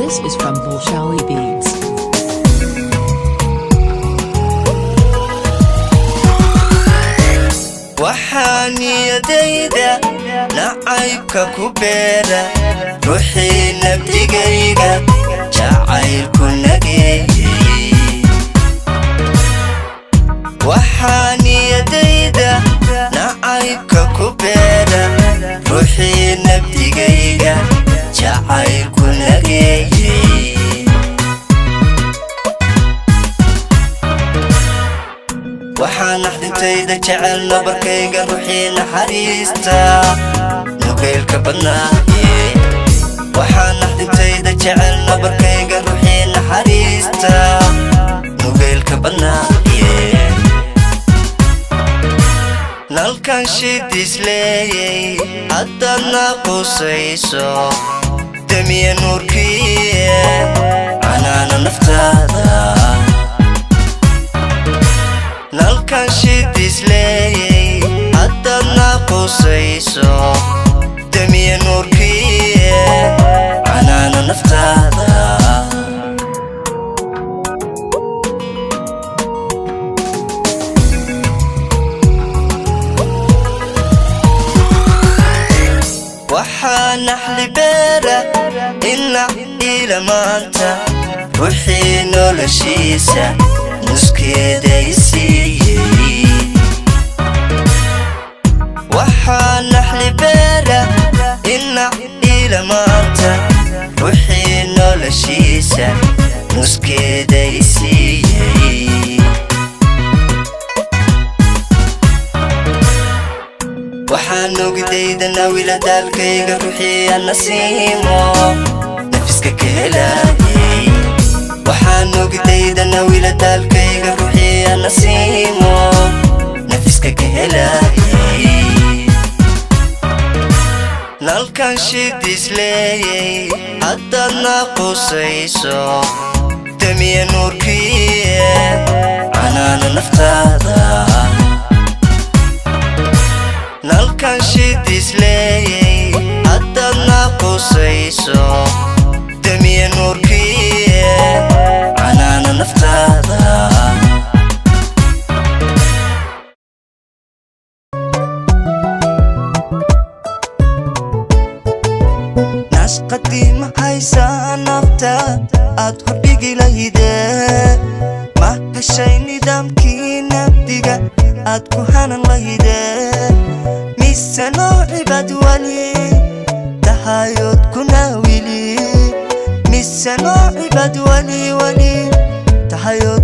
This is from Bolshawi Beats. وحانيديدا نعيبك كبيرة روحي نبديقيقة جعيلكو نقي وحانيديدا نعيبك كبيرة روحي نبديقيقة جعيلكو نقي waxaan naxdintayda jecel nabarkayga ruuxii naxariista nugeylka badnaaye waxaan naxdintayda jecel nabarkayga ruuxii naxariista nugeylka badnaaye nalkan shidiis leeyay haddaad naaqusayso damiya nuurkiye canaana naftaada nalkan shidiis leeyay haddaad naaqusayso damiya nuurkiye canaana naftaada waxaa naxli beera ina ila maanta ruuxii noloshiisa nuskeeda isiiyey waxaa naxli beera ina ila maanta ruuxii noloshiisa nuskeeda isiiyey waxaan ogdayda nawila daalkayga ruuxii anasiimo nafiska ka helaayay waxaan ogdayda nawila daalkayga ruuxii anasiimo nafiska ka helaayay nalkan shidiis leeyay haddaad naaqusayso damiya nuurkiye canaana naftaada nalkan shidiis leeyay haddaad naaqusayso damiya nuurkiye canaana naftaada nashqadii maxaysaa nafta aad hordhigi lahide ma heshay nidaamkii nabdiga aad ku hanan lahide mise noocibad wali tahayood kunaawili mise noocibad wali tahayood